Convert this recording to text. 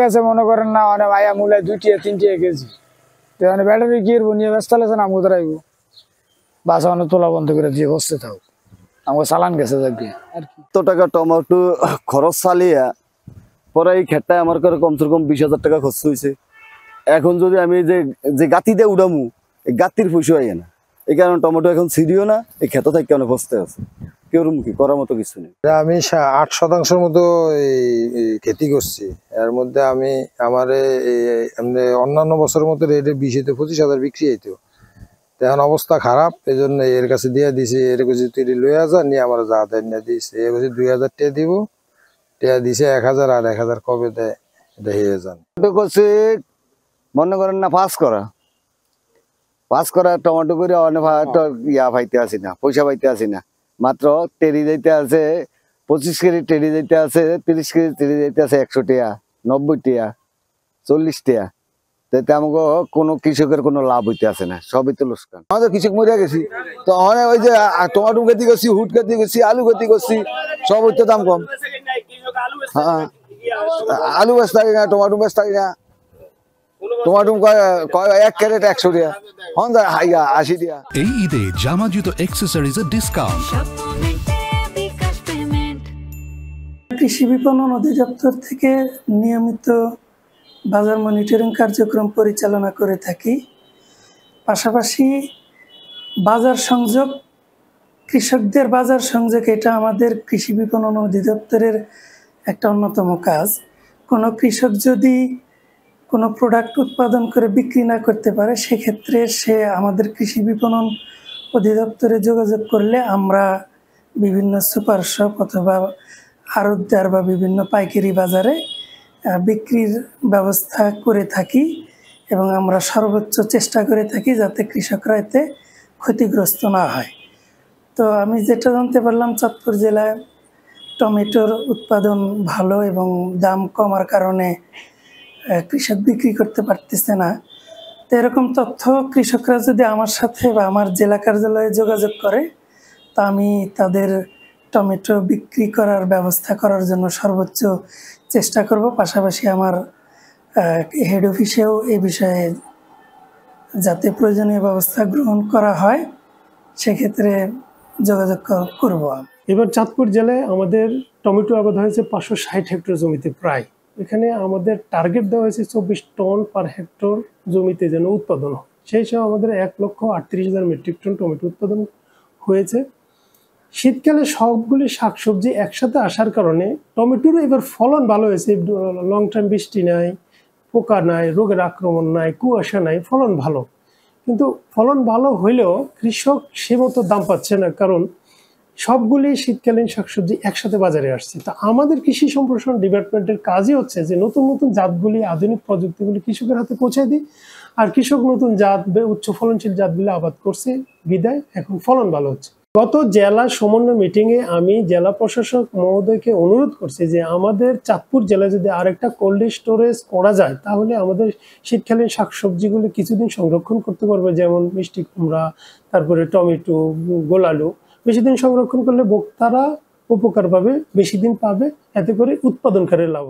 আছে মনে করেন না মানে ভাইয়া মূলে 2-3 কেজি মানে ব্যাটারি কিনবো নিয়ে ব্যস্ত আছে না আমাদের আইব বাসা মানে তোলা বন্ধ করে দিয়ে বসতে থাকো আমার চালান গেছে যাকে আর কি। তো টাকা টমেটো খরচ চালিয়ে পরে এই ক্ষেতটায় আমার করে কমসে কম 20,000 টাকা খরচ হয়েছে। এখন যদি আমি যে গাতি দিয়ে উড়ামু এই গাতির পয়সা হয় না, এই কারণে টমেটো এখন ছিড়িও না, এই ক্ষেত থেকে কেন ফসতে আছে কেউ মুখী করার মতো কিছু নেই। আমি 8% মতো খেতি করছি। এর মধ্যে আমি আমার অন্যান্য বছরের মতো রেটে 20-25,000 বিক্রি হইতো। এখন অবস্থা খারাপ, এই জন্য এর কাছে দিয়ে দিছি। এর কাছে তুই লয়ে যা নিয়ে আমার যা দেয় নিয়ে দিয়েছে। এর কাছে 2,000 টাকা দিব, টাকা দিছে 1,000 আর 1,000 কবে দেয় এটা হয়ে যান। করছে মনে করেন না পাস করা টমেটো করে অনেক ইয়া পাইতে আসি না, পয়সা পাইতে আসি না। মাত্র টেরি যাইতে আছে 25 কেজি, টেরি যাইতে আছে 30 কেজি, টেরি যাইতে আছে 100 টাকা, 90 টাকা, 40 টাকা। তাতে আমাকে কোনো কৃষকের কোনো লাভ হইতে আসে না, সবই তো লোকসান। আমাদের কৃষক মরিয়া গেছি তো ওই যে টমেটো খেতি করছি, হুট খেতি করছি, আলু খেতি করছি, সব হইতে দাম কম। হ্যাঁ, আলু বেশ থাকে না, টমেটো বেশ থাকে না। টমেটো 1 ক্যারেট 100 টাকা, হন 80 টাকা। এই ঈদে জামা জুতো অ্যাক্সেসরিজের ডিসকাউন্ট। কৃষি বিপণন অধিদপ্তর থেকে নিয়মিত বাজার মনিটরিং কার্যক্রম পরিচালনা করে থাকি। পাশাপাশি বাজার সংযোগ, কৃষকদের বাজার সংযোগ, এটা আমাদের কৃষি বিপণন অধিদপ্তরের একটা অন্যতম কাজ। কোনো কৃষক যদি কোনো প্রোডাক্ট উৎপাদন করে বিক্রি না করতে পারে, সেক্ষেত্রে সে আমাদের কৃষি বিপণন অধিদপ্তরে যোগাযোগ করলে আমরা বিভিন্ন সুপার শপ অথবা আড়তদার বা বিভিন্ন পাইকারি বাজারে বিক্রির ব্যবস্থা করে থাকি এবং আমরা সর্বোচ্চ চেষ্টা করে থাকি যাতে কৃষকরা এতে ক্ষতিগ্রস্ত না হয়। তো আমি যেটা জানতে পারলাম, চাঁদপুর জেলায় টমেটোর উৎপাদন ভালো এবং দাম কমার কারণে কৃষক বিক্রি করতে পারতেছে না। তো এরকম তথ্য কৃষকরা যদি আমার সাথে বা আমার জেলা কার্যালয়ে যোগাযোগ করে, তা আমি তাদের টমেটো বিক্রি করার ব্যবস্থা করার জন্য সর্বোচ্চ চেষ্টা করব। পাশাপাশি আমার হেড অফিসেও এই বিষয়ে যাতে প্রয়োজনীয় ব্যবস্থা গ্রহণ করা হয় সেক্ষেত্রে যোগাযোগ করব। এবার চাঁদপুর জেলায় আমাদের টমেটো আবাদ হয়েছে 560 হেক্টর জমিতে প্রায়। এখানে আমাদের টার্গেট দেওয়া হয়েছে 24 টন পার হেক্টর জমিতে যেন উৎপাদন হয়। সেই হিসাবে আমাদের 1,38,000 মেট্রিক টন টমেটো উৎপাদন হয়েছে। শীতকালে সবগুলি শাকসবজি একসাথে আসার কারণে টমেটোরও এবার ফলন ভালো হয়েছে। লং টাইম বৃষ্টি নাই, পোকা নাই, রোগের আক্রমণ নাই, কুয়াশা নাই, ফলন ভালো। কিন্তু ফলন ভালো হইলেও কৃষক সে মতো দাম পাচ্ছে না, কারণ সবগুলি শীতকালীন শাকসবজি একসাথে বাজারে আসছে। তা আমাদের কৃষি সম্প্রসারণ ডিপার্টমেন্টের কাজই হচ্ছে যে নতুন নতুন জাতগুলি, আধুনিক প্রযুক্তিগুলি কৃষকের হাতে পৌঁছে দিই। আর কৃষক নতুন জাত, উচ্চ ফলনশীল জাতগুলি আবাদ করছে বিদায় এখন ফলন ভালো হচ্ছে। গত জেলা সমন্বয় মিটিংয়ে আমি জেলা প্রশাসক মহোদয়কে অনুরোধ করছি যে আমাদের চাঁদপুর জেলায় যদি আরেকটা কোল্ড স্টোরেজ করা যায় তাহলে আমাদের শীতকালীন শাকসবজিগুলি কিছুদিন সংরক্ষণ করতে পারবে, যেমন মিষ্টি কুমড়া, তারপরে টমেটো, গোলালু। বেশি দিন সংরক্ষণ করলে ভোক্তারা উপকার পাবে, বেশি দিন পাবে, এতে করে উৎপাদনকারী লাভ।